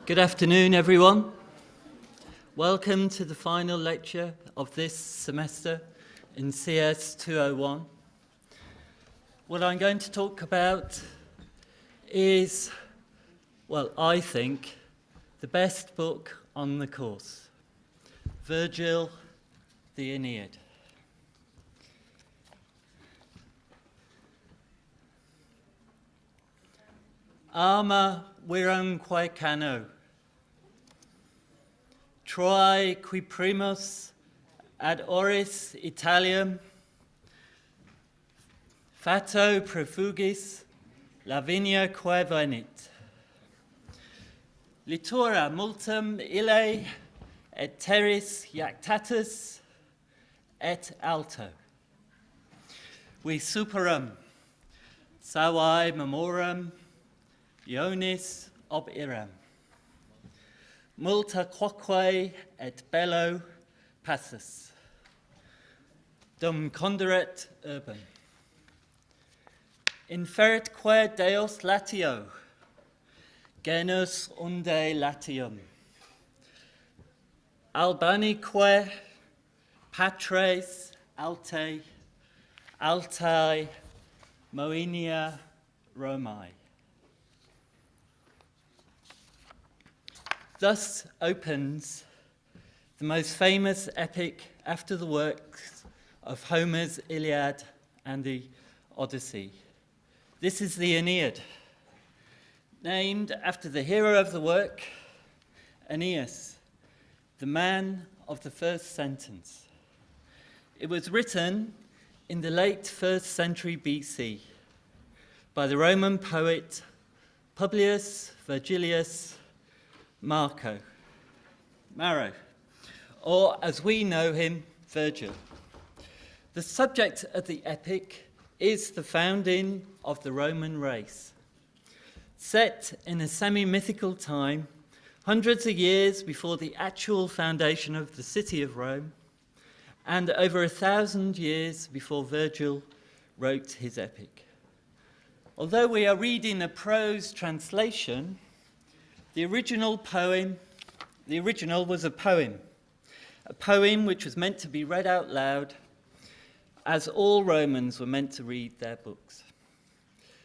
Good afternoon, everyone. Welcome to the final lecture of this semester in CS 201. What I'm going to talk about is, well, I think, the best book on the course, Virgil, the Aeneid. Arma virumque cano, Troae qui primus ad oris Italiam, fato profugis Laviniaque venit. Litura multum ille et terris iactatus et alto. Vi superum, savi memoram, Ionis ob iram. Multa quoque et bello passus. Dum conderet urbem. Inferitque Deus latio, genus unde latium. Albanique patres altae moenia Romae. Thus opens the most famous epic after the works of Homer's Iliad and the Odyssey. This is the Aeneid, named after the hero of the work, Aeneas, the man of the first sentence. It was written in the late 1st century BC by the Roman poet Publius Virgilius Maro, or as we know him, Virgil. The subject of the epic is the founding of the Roman race. Set in a semi-mythical time, hundreds of years before the actual foundation of the city of Rome, and over 1,000 years before Virgil wrote his epic. Although we are reading a prose translation, the original was a poem which was meant to be read out loud, as all Romans were meant to read their books.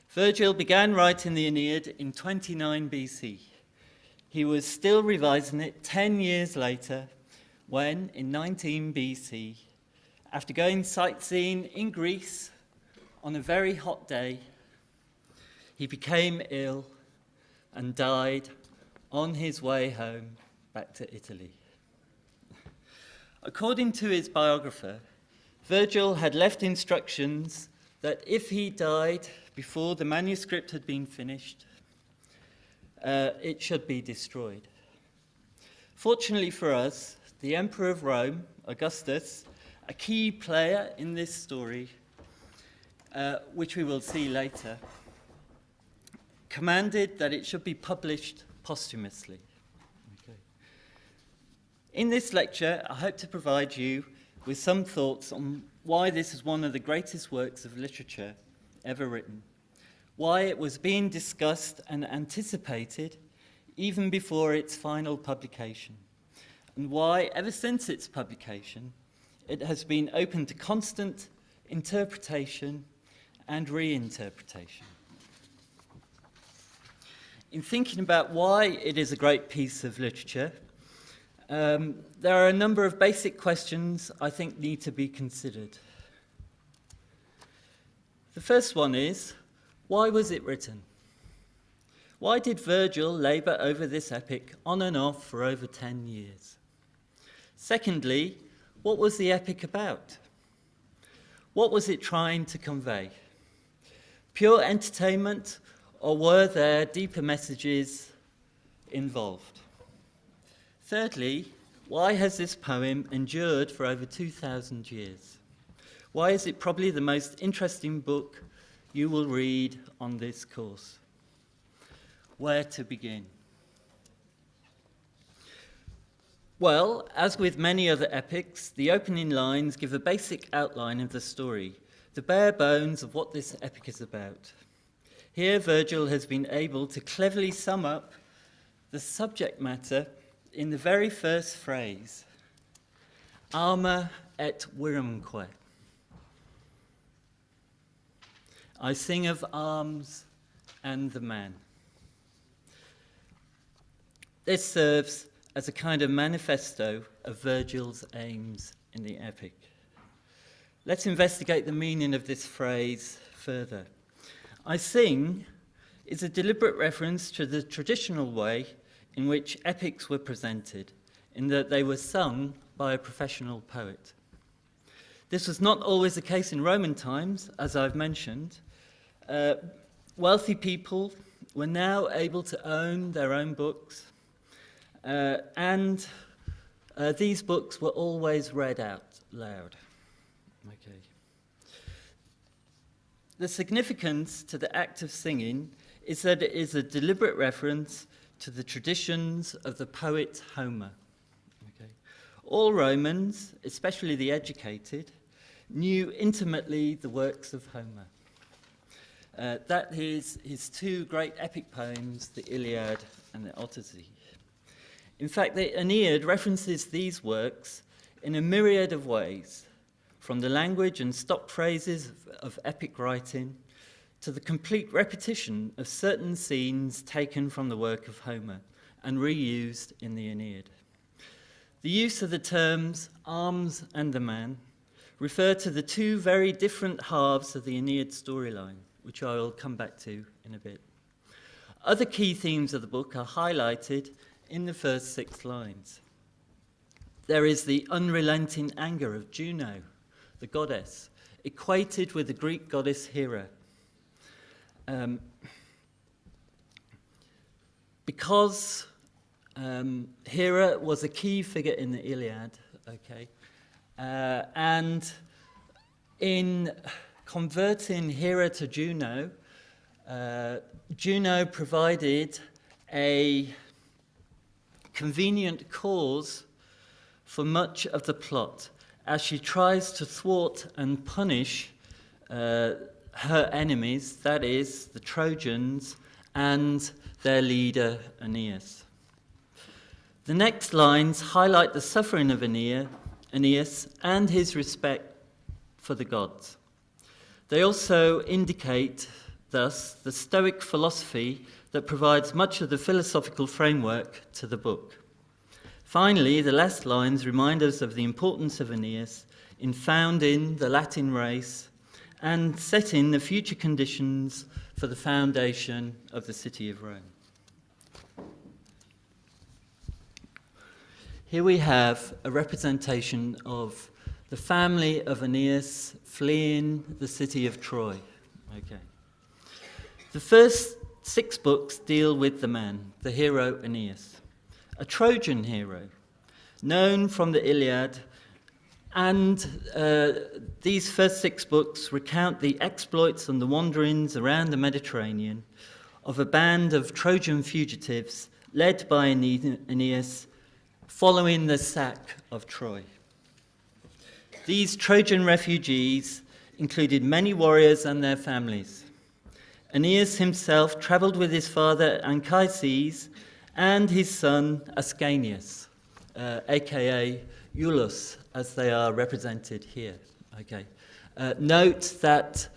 Virgil began writing the Aeneid in 29 BC. He was still revising it 10 years later when, in 19 BC, after going sightseeing in Greece on a very hot day, he became ill and died on his way home back to Italy. According to his biographer, Virgil had left instructions that if he died before the manuscript had been finished, it should be destroyed. Fortunately for us, the Emperor of Rome, Augustus, a key player in this story, which we will see later, commanded that it should be published posthumously. Okay. In this lecture, I hope to provide you with some thoughts on why this is one of the greatest works of literature ever written, why it was being discussed and anticipated even before its final publication, and why, ever since its publication, it has been open to constant interpretation and reinterpretation. In thinking about why it is a great piece of literature, there are a number of basic questions I think need to be considered. The first one is, why was it written? Why did Virgil labour over this epic on and off for over 10 years? Secondly, what was the epic about? What was it trying to convey? Pure entertainment, or were there deeper messages involved? Thirdly, why has this poem endured for over 2,000 years? Why is it probably the most interesting book you will read on this course? Where to begin? Well, as with many other epics, the opening lines give a basic outline of the story, the bare bones of what this epic is about. Here, Virgil has been able to cleverly sum up the subject matter in the very first phrase, arma et virumque. I sing of arms and the man. This serves as a kind of manifesto of Virgil's aims in the epic. Let's investigate the meaning of this phrase further. I sing is a deliberate reference to the traditional way in which epics were presented, in that they were sung by a professional poet. This was not always the case in Roman times, as I've mentioned. Wealthy people were now able to own their own books, and these books were always read out loud. Okay. The significance to the act of singing is that it is a deliberate reference to the traditions of the poet Homer. Okay. All Romans, especially the educated, knew intimately the works of Homer. That is his two great epic poems, the Iliad and the Odyssey. In fact, the Aeneid references these works in a myriad of ways, from the language and stock phrases of epic writing to the complete repetition of certain scenes taken from the work of Homer and reused in the Aeneid. The use of the terms arms and the man refer to the two very different halves of the Aeneid storyline, which I will come back to in a bit. Other key themes of the book are highlighted in the first 6 lines. There is the unrelenting anger of Juno, the goddess, equated with the Greek goddess Hera. Because Hera was a key figure in the Iliad, okay, and in converting Hera to Juno, Juno provided a convenient cause for much of the plot as she tries to thwart and punish her enemies, that is, the Trojans and their leader Aeneas. The next lines highlight the suffering of Aeneas and his respect for the gods. They also indicate, thus, the Stoic philosophy that provides much of the philosophical framework to the book. Finally, the last lines remind us of the importance of Aeneas in founding the Latin race and setting the future conditions for the foundation of the city of Rome. Here we have a representation of the family of Aeneas fleeing the city of Troy. Okay. The first 6 books deal with the man, the hero Aeneas, a Trojan hero, known from the Iliad, and these first 6 books recount the exploits and the wanderings around the Mediterranean of a band of Trojan fugitives led by Aeneas following the sack of Troy. These Trojan refugees included many warriors and their families. Aeneas himself travelled with his father Anchises and his son Ascanius, aka Iulus, as they are represented here. Okay. Note that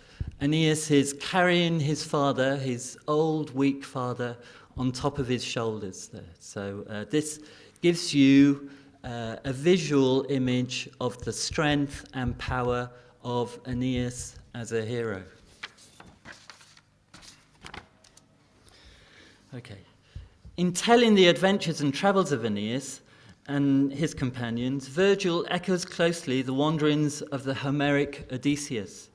Aeneas is carrying his father, his old, weak father, on top of his shoulders there. So this gives you a visual image of the strength and power of Aeneas as a hero. Okay. In telling the adventures and travels of Aeneas and his companions, Virgil echoes closely the wanderings of the Homeric Odysseus.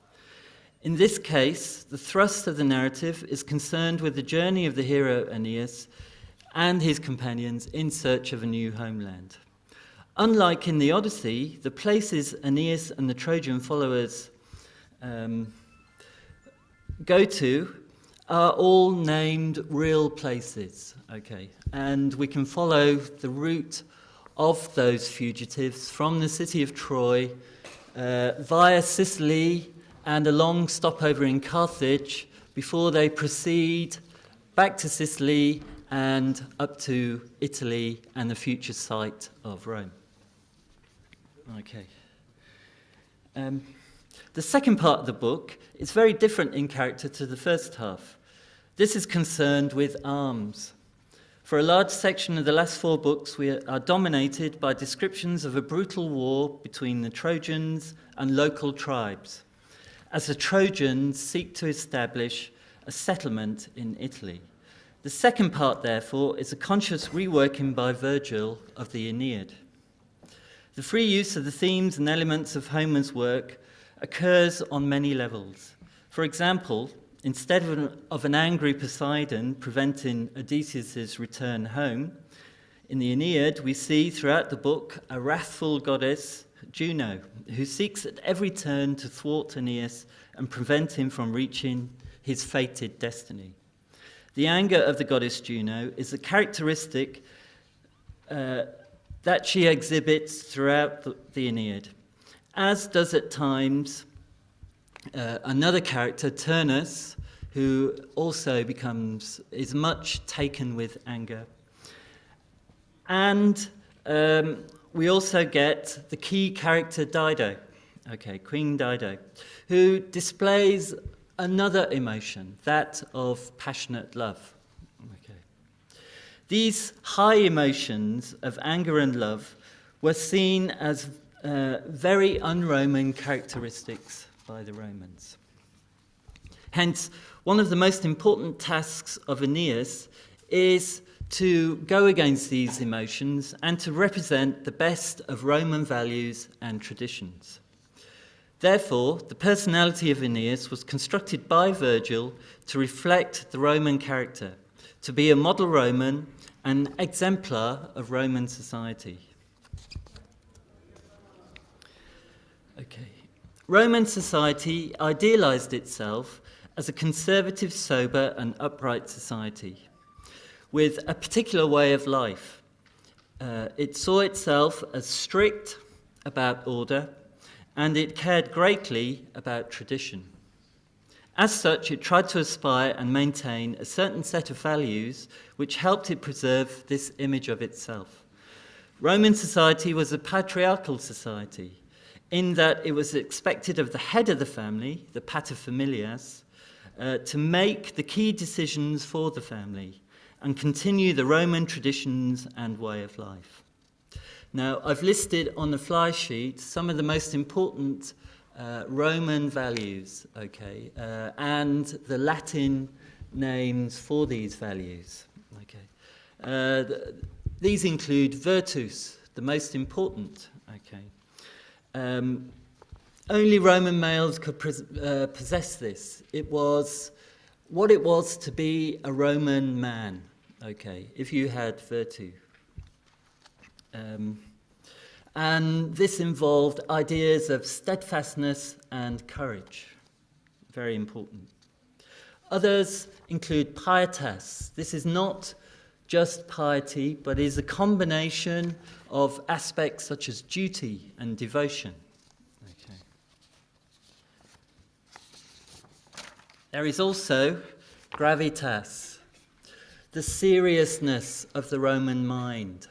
In this case, the thrust of the narrative is concerned with the journey of the hero Aeneas and his companions in search of a new homeland. Unlike in the Odyssey, the places Aeneas and the Trojan followers go to are all named real places, okay? And we can follow the route of those fugitives from the city of Troy via Sicily and a long stopover in Carthage before they proceed back to Sicily and up to Italy and the future site of Rome. Okay. The second part of the book is very different in character to the first half. This is concerned with arms. For a large section of the last 4 books, we are dominated by descriptions of a brutal war between the Trojans and local tribes, as the Trojans seek to establish a settlement in Italy. The second part, therefore, is a conscious reworking by Virgil of the Aeneid. The free use of the themes and elements of Homer's work occurs on many levels. For example, instead of an angry Poseidon preventing Odysseus' return home, in the Aeneid we see throughout the book a wrathful goddess, Juno, who seeks at every turn to thwart Aeneas and prevent him from reaching his fated destiny. The anger of the goddess Juno is a characteristic that she exhibits throughout the Aeneid, as does at times another character, Turnus, who also is much taken with anger. And we also get the key character Dido, Queen Dido, who displays another emotion, that of passionate love. These high emotions of anger and love were seen as very un-Roman characteristics by the Romans. Hence, one of the most important tasks of Aeneas is to go against these emotions and to represent the best of Roman values and traditions. Therefore, the personality of Aeneas was constructed by Virgil to reflect the Roman character, to be a model Roman, an exemplar of Roman society. Roman society idealized itself as a conservative, sober, and upright society with a particular way of life. It saw itself as strict about order, and it cared greatly about tradition. As such, it tried to aspire and maintain a certain set of values which helped it preserve this image of itself. Roman society was a patriarchal society, in that it was expected of the head of the family, the paterfamilias, to make the key decisions for the family and continue the Roman traditions and way of life. Now, I've listed on the fly sheet some of the most important Roman values, and the Latin names for these values. These include virtus, the most important. Only Roman males could possess this. It was what it was to be a Roman man, if you had virtue. And this involved ideas of steadfastness and courage, very important. Others include pietas. This is not just piety, but is a combination of aspects such as duty and devotion. There is also gravitas, the seriousness of the Roman mind.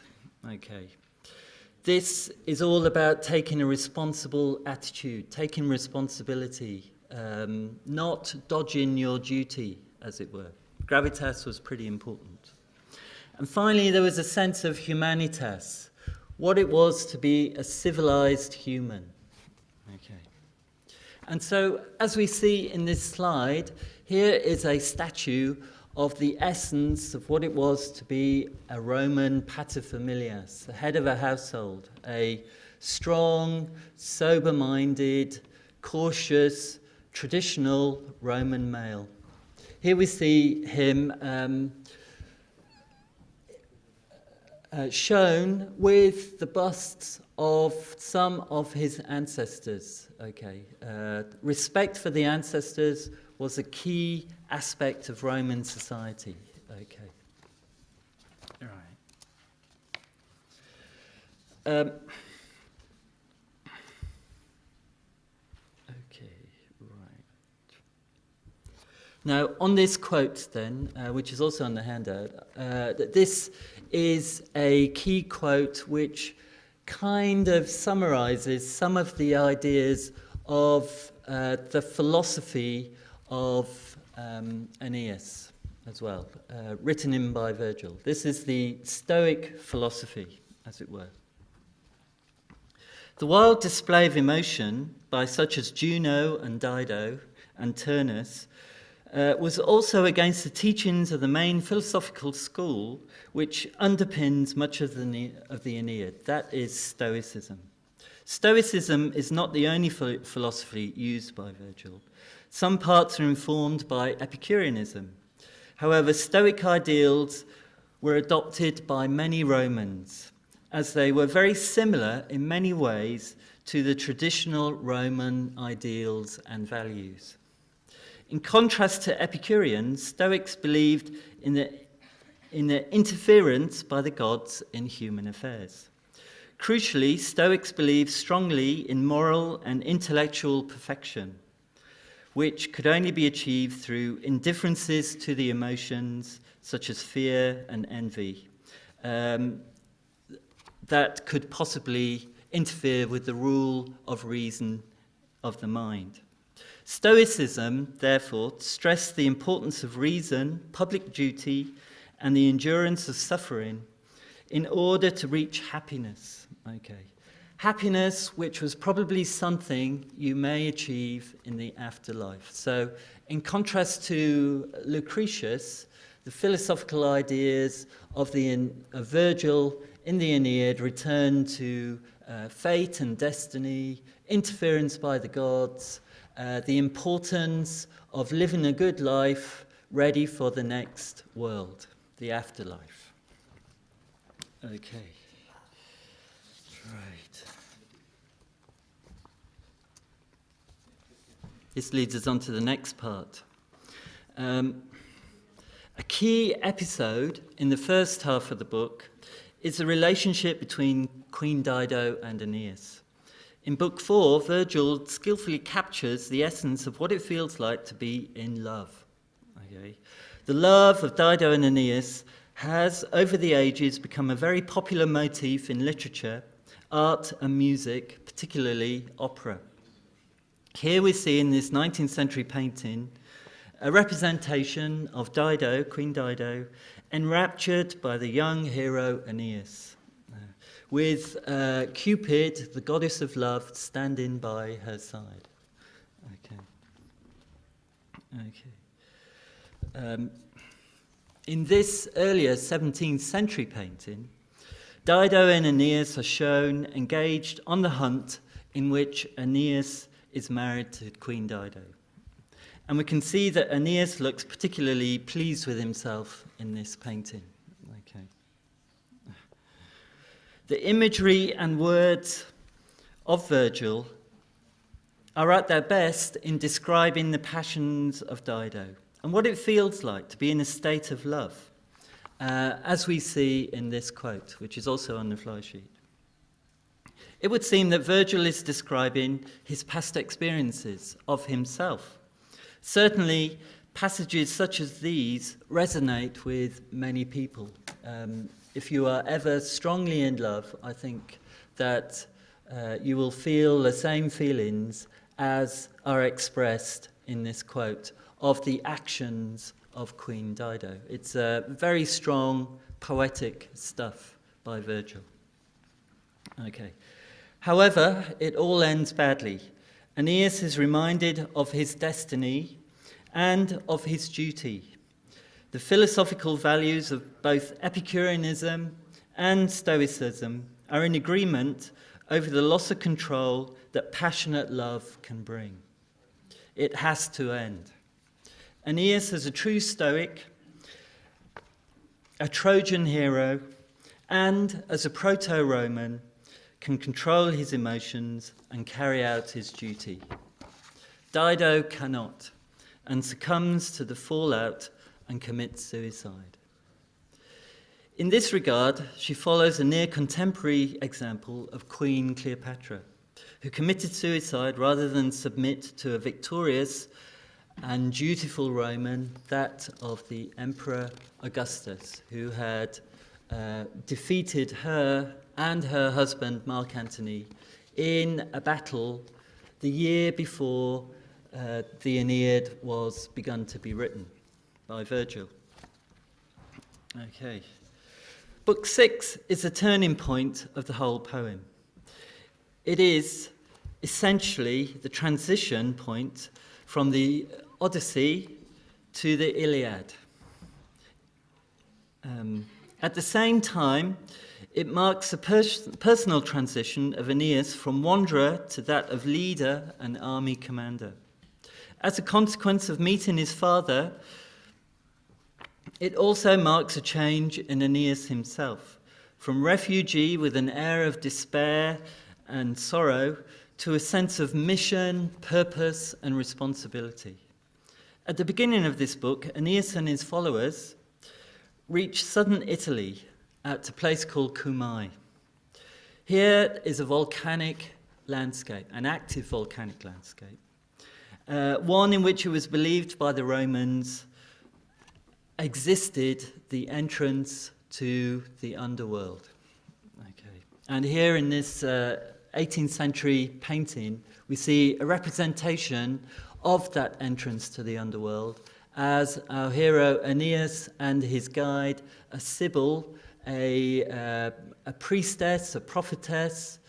This is all about taking a responsible attitude, taking responsibility, not dodging your duty, as it were. Gravitas was pretty important. And finally, there was a sense of humanitas, what it was to be a civilized human. And so, as we see in this slide, here is a statue of the essence of what it was to be a Roman paterfamilias, the head of a household, a strong, sober-minded, cautious, traditional Roman male. Here we see him shown with the busts of some of his ancestors. Respect for the ancestors was a key aspect of Roman society. Now, on this quote then, which is also on the handout, that this is a key quote which kind of summarizes some of the ideas of the philosophy of Aeneas as well, written in by Virgil. This is the Stoic philosophy, as it were. The wild display of emotion by such as Juno and Dido and Turnus was also against the teachings of the main philosophical school which underpins much of the Aeneid. That is Stoicism. Stoicism is not the only philosophy used by Virgil. Some parts are informed by Epicureanism. However, Stoic ideals were adopted by many Romans, as they were very similar in many ways to the traditional Roman ideals and values. In contrast to Epicureans, Stoics believed in the interference by the gods in human affairs. Crucially, Stoics believed strongly in moral and intellectual perfection, which could only be achieved through indifferences to the emotions, such as fear and envy, that could possibly interfere with the rule of reason of the mind. Stoicism, therefore, stressed the importance of reason, public duty, and the endurance of suffering in order to reach happiness. Happiness, which was probably something you may achieve in the afterlife. So, in contrast to Lucretius, the philosophical ideas of Virgil in the Aeneid return to fate and destiny, interference by the gods, the importance of living a good life ready for the next world, the afterlife. Okay. Right. This leads us on to the next part. A key episode in the first half of the book is the relationship between Queen Dido and Aeneas. In Book 4, Virgil skillfully captures the essence of what it feels like to be in love. The love of Dido and Aeneas has, over the ages, become a very popular motif in literature, art and music, particularly opera. Here we see in this 19th century painting a representation of Dido, Queen Dido, enraptured by the young hero Aeneas, with Cupid, the goddess of love, standing by her side. In this earlier 17th century painting, Dido and Aeneas are shown engaged on the hunt in which Aeneas is married to Queen Dido. And we can see that Aeneas looks particularly pleased with himself in this painting. The imagery and words of Virgil are at their best in describing the passions of Dido and what it feels like to be in a state of love, as we see in this quote, which is also on the fly sheet. It would seem that Virgil is describing his past experiences of himself. Certainly, passages such as these resonate with many people. If you are ever strongly in love, I think that you will feel the same feelings as are expressed in this quote of the actions of Queen Dido. It's very strong, poetic stuff by Virgil. However, it all ends badly. Aeneas is reminded of his destiny and of his duty. The philosophical values of both Epicureanism and Stoicism are in agreement over the loss of control that passionate love can bring. It has to end. Aeneas, as a true Stoic, a Trojan hero, and as a proto-Roman, can control his emotions and carry out his duty. Dido cannot, and succumbs to the fallout and commits suicide. In this regard, she follows a near contemporary example of Queen Cleopatra, who committed suicide rather than submit to a victorious and dutiful Roman, that of the Emperor Augustus, who had defeated her and her husband Mark Antony in a battle the year before the Aeneid was begun to be written by Virgil. Okay. Book 6 is a turning point of the whole poem. It is essentially the transition point from the Odyssey to the Iliad. At the same time, it marks a personal transition of Aeneas from wanderer to that of leader and army commander. As a consequence of meeting his father, it also marks a change in Aeneas himself, from refugee with an air of despair and sorrow to a sense of mission, purpose, and responsibility. At the beginning of this book, Aeneas and his followers reach southern Italy at a place called Cumae. Here is a volcanic landscape, an active volcanic landscape, one in which it was believed by the Romans existed the entrance to the underworld. Okay. And here in this 18th century painting, we see a representation of that entrance to the underworld as our hero Aeneas and his guide, a Sibyl, a priestess, a prophetess,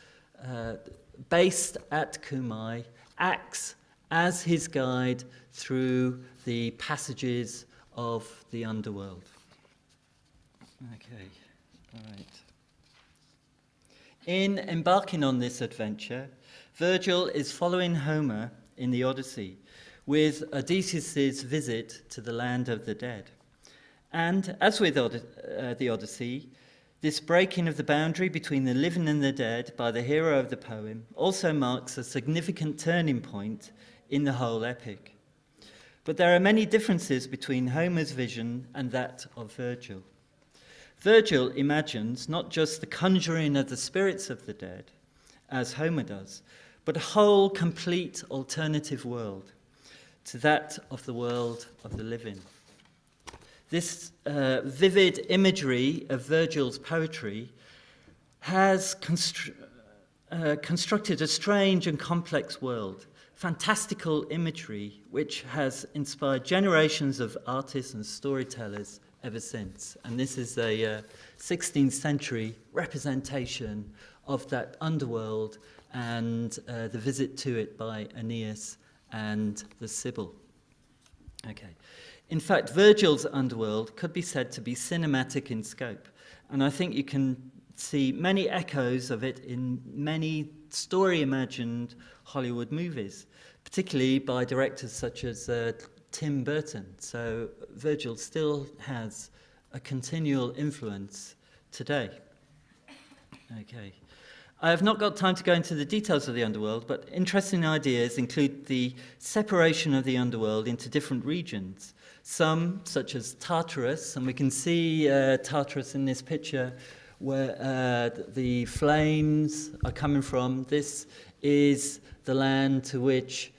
based at Cumae, acts as his guide through the passages of the underworld. Okay, all right. In embarking on this adventure, Virgil is following Homer in the Odyssey with Odysseus' visit to the land of the dead. And as with the Odyssey, this breaking of the boundary between the living and the dead by the hero of the poem also marks a significant turning point in the whole epic. But there are many differences between Homer's vision and that of Virgil. Virgil imagines not just the conjuring of the spirits of the dead, as Homer does, but a whole complete alternative world to that of the world of the living. This vivid imagery of Virgil's poetry has constructed a strange and complex world, fantastical imagery which has inspired generations of artists and storytellers ever since. And this is a 16th century representation of that underworld and the visit to it by Aeneas and the Sibyl. Okay. In fact, Virgil's underworld could be said to be cinematic in scope, and I think you can see many echoes of it in many story-imagined Hollywood movies, particularly by directors such as Tim Burton. So Virgil still has a continual influence today. Okay. I have not got time to go into the details of the underworld, but interesting ideas include the separation of the underworld into different regions. Some, such as Tartarus, and we can see Tartarus in this picture, where the flames are coming from. This is the land to which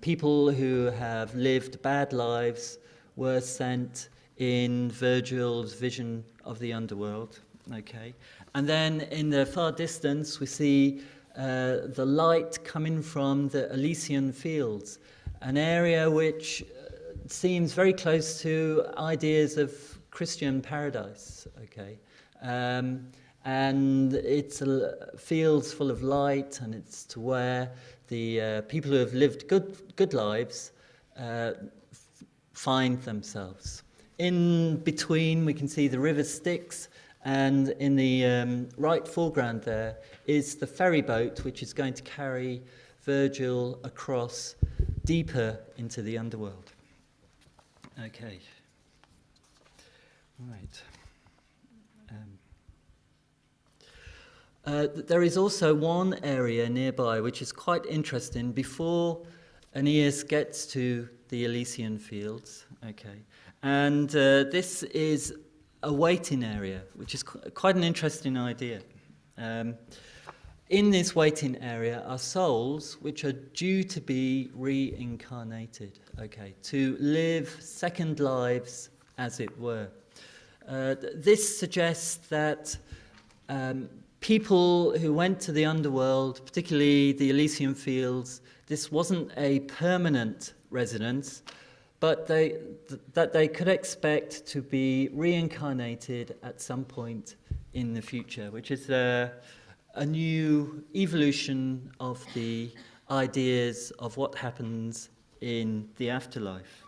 people who have lived bad lives were sent in Virgil's vision of the underworld. Okay. And then in the far distance, we see the light coming from the Elysian fields, an area which seems very close to ideas of Christian paradise. Okay. And it's fields full of light, and it's to where the people who have lived good lives find themselves. In between, we can see the river Styx, and in the right foreground there is the ferry boat, which is going to carry Virgil across deeper into the underworld. Okay. Right. There is also one area nearby which is quite interesting before Aeneas gets to the Elysian fields. Okay. And this is a waiting area, which is quite an interesting idea. in this waiting area are souls which are due to be reincarnated, okay, to live second lives, as it were. This suggests that people who went to the underworld, particularly the Elysian fields, this wasn't a permanent residence, but that they could expect to be reincarnated at some point in the future, which is a new evolution of the ideas of what happens in the afterlife.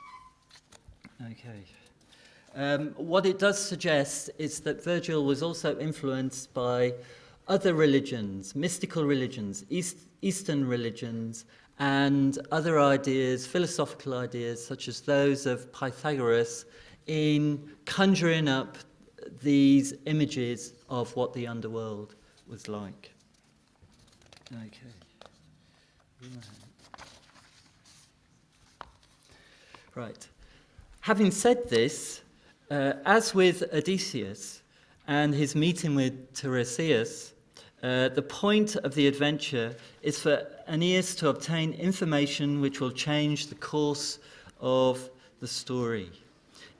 Okay. What it does suggest is that Virgil was also influenced by other religions, mystical religions, Eastern religions, and other ideas, philosophical ideas, such as those of Pythagoras, in conjuring up these images of what the underworld was like. Okay. Right. Having said this, as with Odysseus and his meeting with Tiresias, the point of the adventure is for Aeneas to obtain information which will change the course of the story.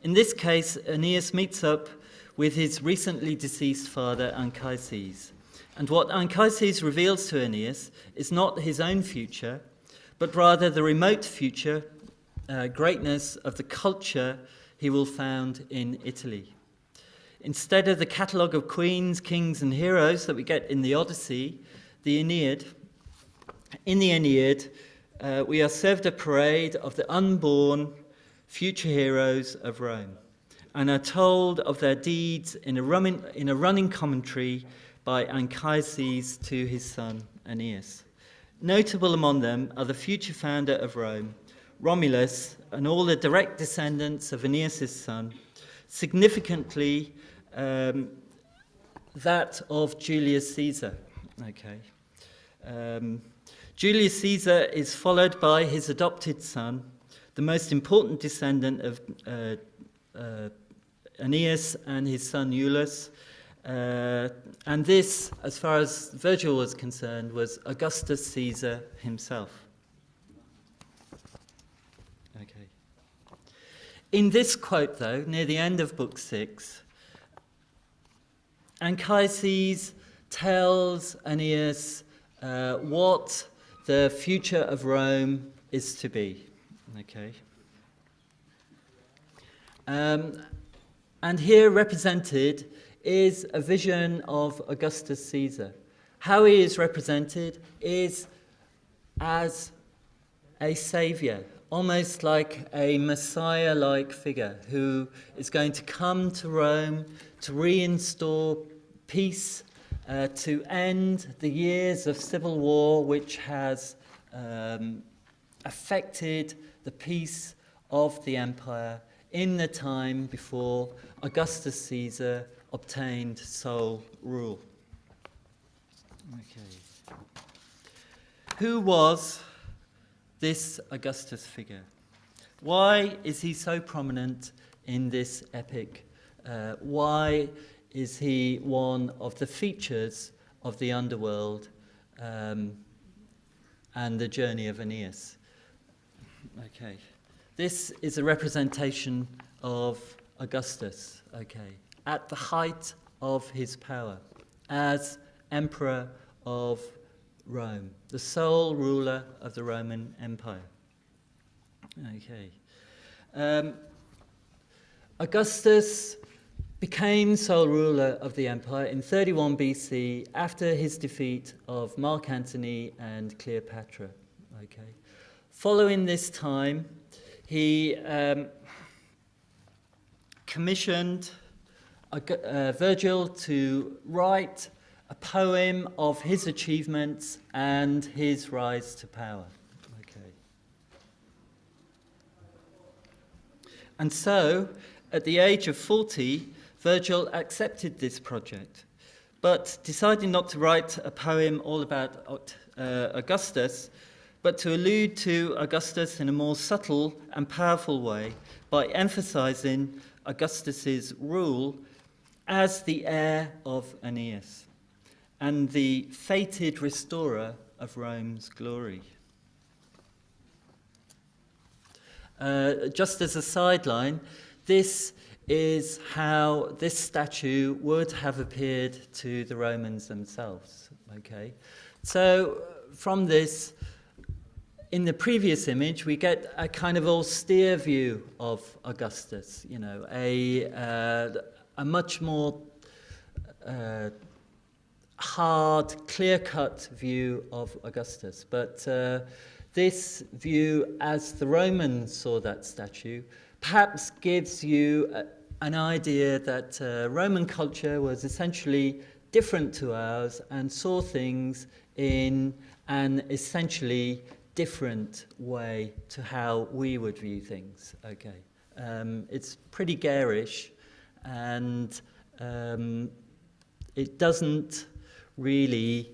In this case, Aeneas meets up with his recently deceased father, Anchises. And what Anchises reveals to Aeneas is not his own future, but rather the remote future greatness of the culture he will found in Italy. Instead of the catalogue of queens, kings, and heroes that we get in the Odyssey, the Aeneid, in the Aeneid, we are served a parade of the unborn future heroes of Rome, and are told of their deeds in a running commentary by Anchises to his son Aeneas. Notable among them are the future founder of Rome, Romulus, and all the direct descendants of Aeneas' son, significantly that of Julius Caesar. Okay. Julius Caesar is followed by his adopted son, the most important descendant of Aeneas and his son Iulus. And this, as far as Virgil was concerned, was Augustus Caesar himself. Okay. In this quote, though, near the end of Book 6, Anchises tells Aeneas what the future of Rome is to be. Okay. And here represented is a vision of Augustus Caesar. How he is represented is as a saviour, almost like a Messiah-like figure who is going to come to Rome to reinstall peace, to end the years of civil war which has affected the peace of the empire in the time before Augustus Caesar obtained sole rule. Okay. Who was this Augustus figure? Why is he so prominent in this epic? Why is he one of the features of the underworld and the journey of Aeneas? Okay. This is a representation of Augustus, okay, at the height of his power as emperor of Rome, the sole ruler of the Roman Empire. Okay. Augustus became sole ruler of the empire in 31 BC after his defeat of Mark Antony and Cleopatra. Okay. Following this time, he commissioned Virgil to write a poem of his achievements and his rise to power. Okay. And so, at the age of 40, Virgil accepted this project, but decided not to write a poem all about Augustus, but to allude to Augustus in a more subtle and powerful way by emphasizing Augustus's rule as the heir of Aeneas. and the fated restorer of Rome's glory. Just as a sideline, this is how this statue would have appeared to the Romans themselves. Okay, so from this, in the previous image, we get a kind of austere view of Augustus. You know, a much more hard, clear-cut view of Augustus. But this view, as the Romans saw that statue, perhaps gives you an idea that Roman culture was essentially different to ours and saw things in an essentially different way to how we would view things. Okay, it's pretty garish, and it doesn't really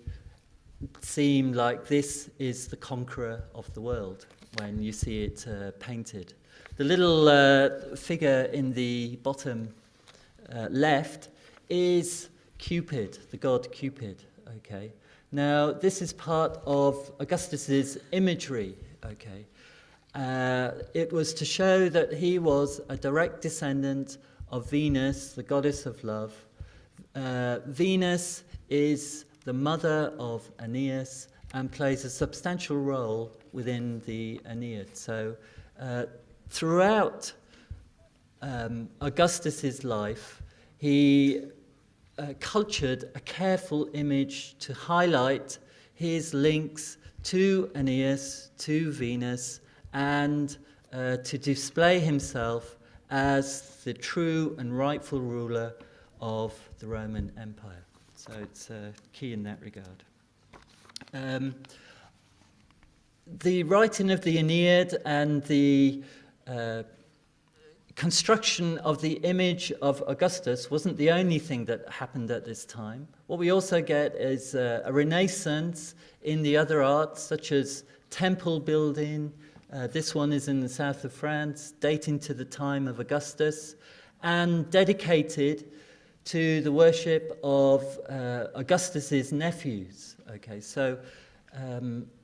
seem like this is the conqueror of the world when you see it painted. The little figure in the bottom left is Cupid, the god Cupid. Okay. Now, this is part of Augustus's imagery. Okay. It was to show that he was a direct descendant of Venus, the goddess of love. Venus is the mother of Aeneas and plays a substantial role within the Aeneid. So throughout Augustus's life, he cultured a careful image to highlight his links to Aeneas, to Venus, and to display himself as the true and rightful ruler of the Roman Empire. So it's key in that regard. The writing of the Aeneid and the construction of the image of Augustus wasn't the only thing that happened at this time. What we also get is a renaissance in the other arts, such as temple building. This one is in the south of France, dating to the time of Augustus, and dedicated to the worship of Augustus's nephews. Okay, so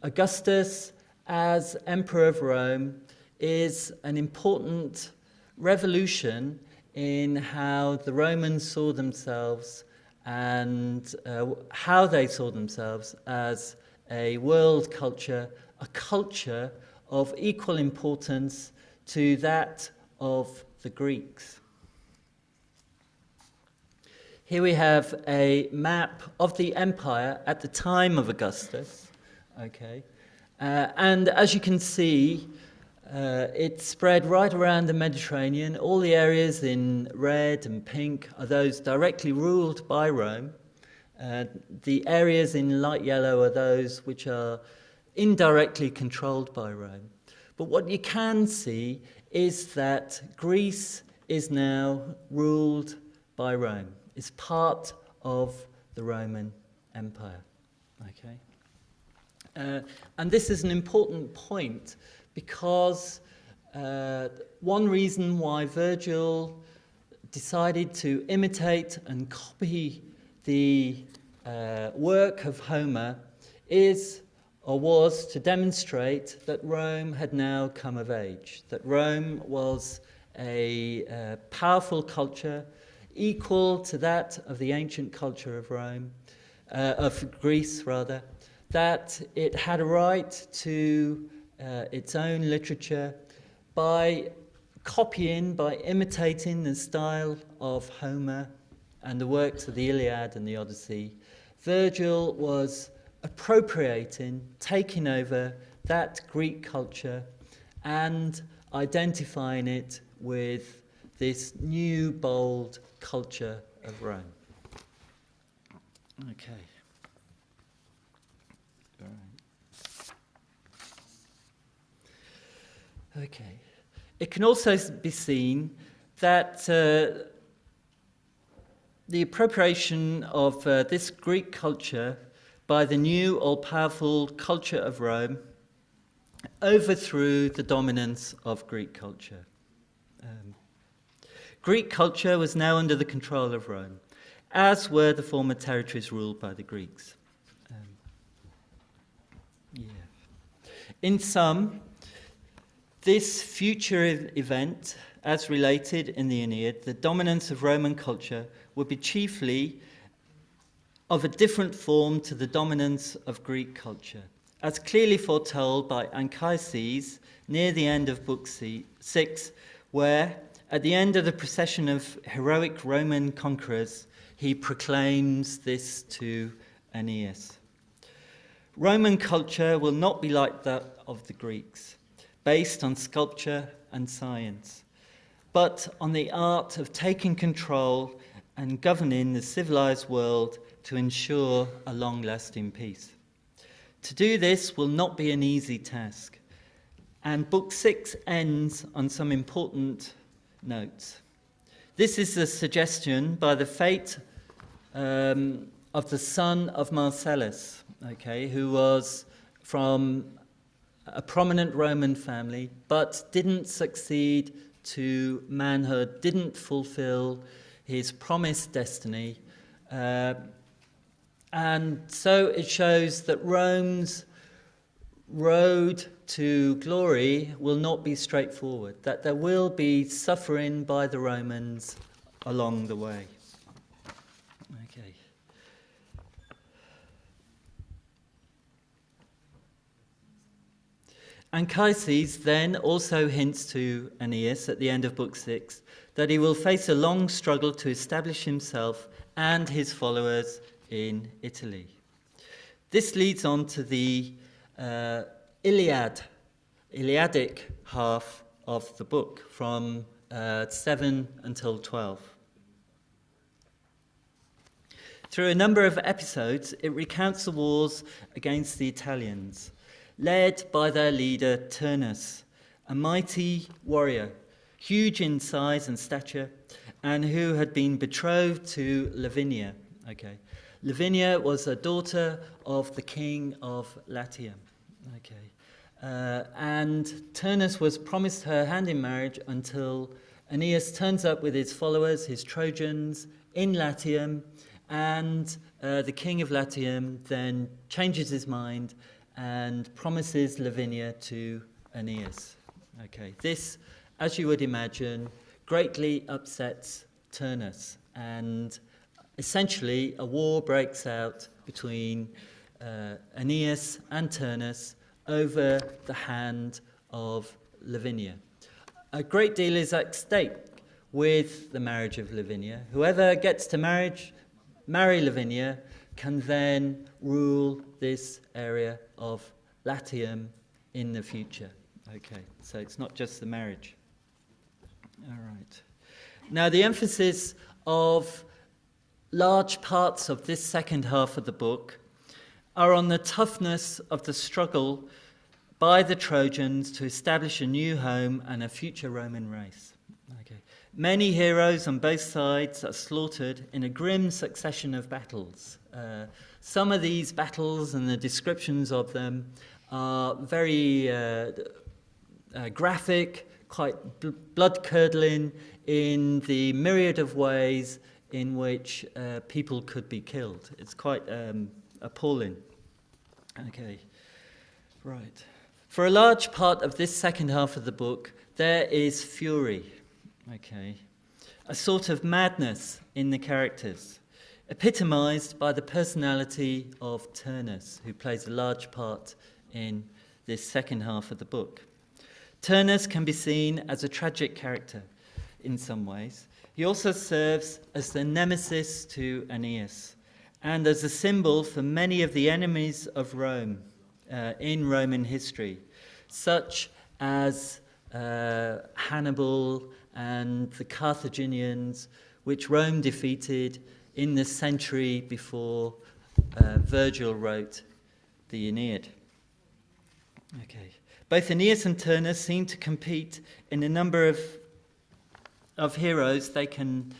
Augustus, as Emperor of Rome, is an important revolution in how the Romans saw themselves and how they saw themselves as a world culture, a culture of equal importance to that of the Greeks. Here we have a map of the empire at the time of Augustus. Okay, and as you can see, it spread right around the Mediterranean. All the areas in red and pink are those directly ruled by Rome. The areas in light yellow are those which are indirectly controlled by Rome. But what you can see is that Greece is now ruled by Rome. It's part of the Roman Empire. Okay, and this is an important point because one reason why Virgil decided to imitate and copy the work of Homer is or was to demonstrate that Rome had now come of age, that Rome was a powerful culture equal to that of the ancient culture of Rome, of Greece rather, that it had a right to its own literature by copying, by imitating the style of Homer and the works of the Iliad and the Odyssey. Virgil was appropriating, taking over that Greek culture and identifying it with this new, bold culture of Rome. Okay. All right. Okay. It can also be seen that the appropriation of this Greek culture by the new all-powerful culture of Rome overthrew the dominance of Greek culture. Greek culture was now under the control of Rome, as were the former territories ruled by the Greeks. In sum, this future event, as related in the Aeneid, the dominance of Roman culture, would be chiefly of a different form to the dominance of Greek culture, as clearly foretold by Anchises near the end of Book 6, where, at the end of the procession of heroic Roman conquerors, he proclaims this to Aeneas. Roman culture will not be like that of the Greeks, based on sculpture and science, but on the art of taking control and governing the civilized world to ensure a long-lasting peace. To do this will not be an easy task, and Book 6 ends on some important notes. This is a suggestion by the fate of the son of Marcellus, who was from a prominent Roman family, but didn't succeed to manhood, didn't fulfill his promised destiny. And so it shows that Rome's road to glory will not be straightforward, that there will be suffering by the Romans along the way. Okay. Anchises then also hints to Aeneas at the end of Book 6 that he will face a long struggle to establish himself and his followers in Italy. This leads on to the Iliadic half of the book, from 7 until 12. Through a number of episodes, it recounts the wars against the Italians, led by their leader Turnus, a mighty warrior, huge in size and stature, and who had been betrothed to Lavinia. Lavinia was a daughter of the king of Latium. And Turnus was promised her hand in marriage until Aeneas turns up with his followers, his Trojans, in Latium, and the king of Latium then changes his mind and promises Lavinia to Aeneas. This, as you would imagine, greatly upsets Turnus, and essentially a war breaks out between Aeneas and Turnus over the hand of Lavinia. A great deal is at stake with the marriage of Lavinia. Whoever gets to marry Lavinia can then rule this area of Latium in the future. So it's not just the marriage. All right. Now, the emphasis of large parts of this second half of the book are on the toughness of the struggle by the Trojans to establish a new home and a future Roman race. Many heroes on both sides are slaughtered in a grim succession of battles. Some of these battles and the descriptions of them are very graphic, quite blood-curdling in the myriad of ways in which people could be killed. It's quite appalling. Right. For a large part of this second half of the book, there is fury. A sort of madness in the characters, epitomized by the personality of Turnus, who plays a large part in this second half of the book. Turnus can be seen as a tragic character in some ways. He also serves as the nemesis to Aeneas and as a symbol for many of the enemies of Rome in Roman history, such as Hannibal and the Carthaginians, which Rome defeated in the century before Virgil wrote the Aeneid. Both Aeneas and Turnus seem to compete in a number of heroes they can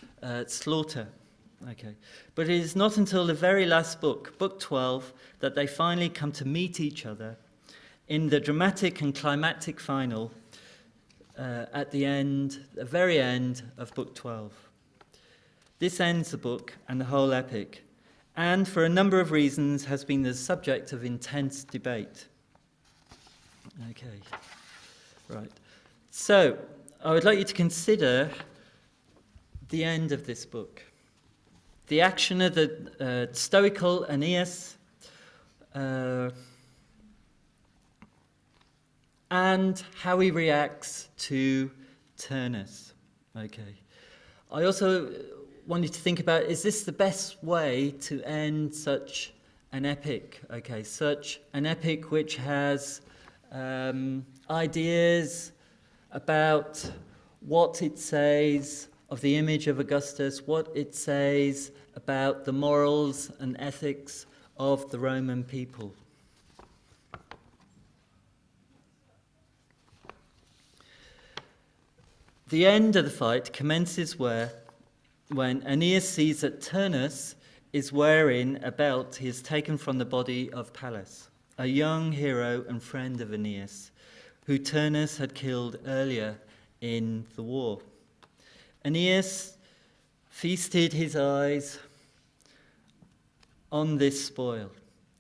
slaughter. But it is not until the very last book, Book 12, that they finally come to meet each other in the dramatic and climactic final at the very end of Book 12. This ends the book and the whole epic, and for a number of reasons has been the subject of intense debate. Okay, right. So, I would like you to consider the end of this book. The action of the stoical Aeneas, and how he reacts to Turnus. Okay. I also want you to think about, is this the best way to end such an epic? Okay, such an epic which has ideas about what it says of the image of Augustus, what it says about the morals and ethics of the Roman people. The end of the fight commences when Aeneas sees that Turnus is wearing a belt he has taken from the body of Pallas, a young hero and friend of Aeneas, who Turnus had killed earlier in the war. Aeneas feasted his eyes on this spoil,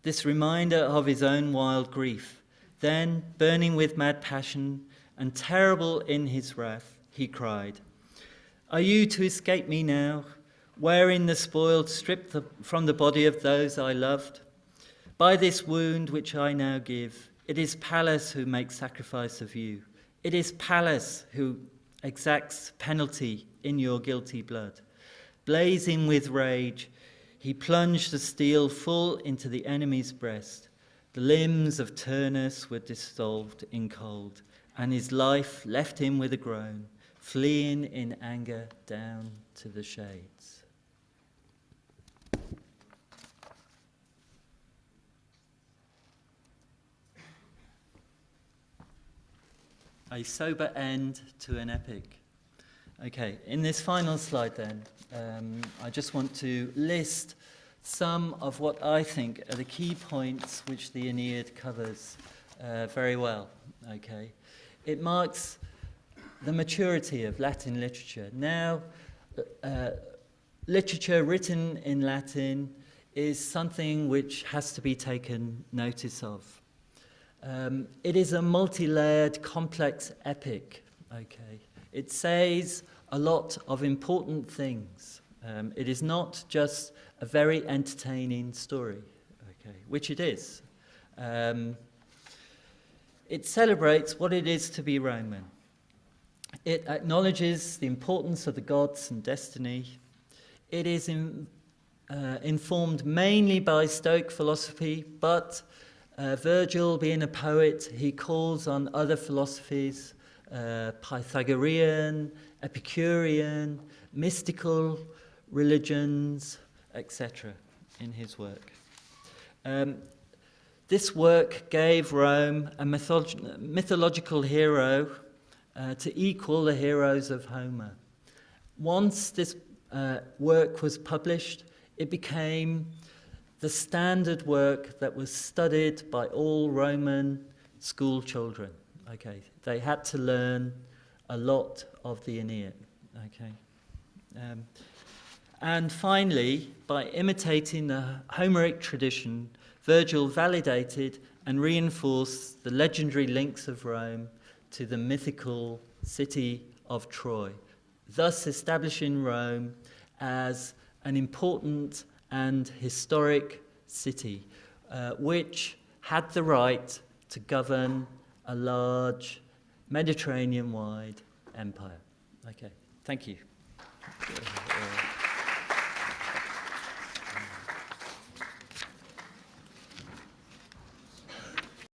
this reminder of his own wild grief. Then, burning with mad passion and terrible in his wrath, he cried, "Are you to escape me now, wearing the spoil stripped from the body of those I loved? By this wound which I now give, it is Pallas who makes sacrifice of you. It is Pallas who exacts penalty in your guilty blood." Blazing with rage, he plunged the steel full into the enemy's breast. The limbs of Turnus were dissolved in cold, and his life left him with a groan, fleeing in anger down to the shades. A sober end to an epic. Okay, in this final slide then, I just want to list some of what I think are the key points which the Aeneid covers very well. Okay, it marks the maturity of Latin literature. Now, literature written in Latin is something which has to be taken notice of. It is a multi-layered, complex epic. Okay, it says a lot of important things. It is not just a very entertaining story, okay, which it is. It celebrates what it is to be Roman. It acknowledges the importance of the gods and destiny. It is informed mainly by Stoic philosophy, but Virgil, being a poet, he calls on other philosophies, Pythagorean, Epicurean, mystical religions, etc., in his work. This work gave Rome a mythological hero to equal the heroes of Homer. Once this work was published, it became the standard work that was studied by all Roman school children. Okay, they had to learn a lot of the Aeneid. Okay, and finally, by imitating the Homeric tradition, Virgil validated and reinforced the legendary links of Rome to the mythical city of Troy, thus establishing Rome as an important and historic city, which had the right to govern a large Mediterranean-wide empire. Okay, thank you.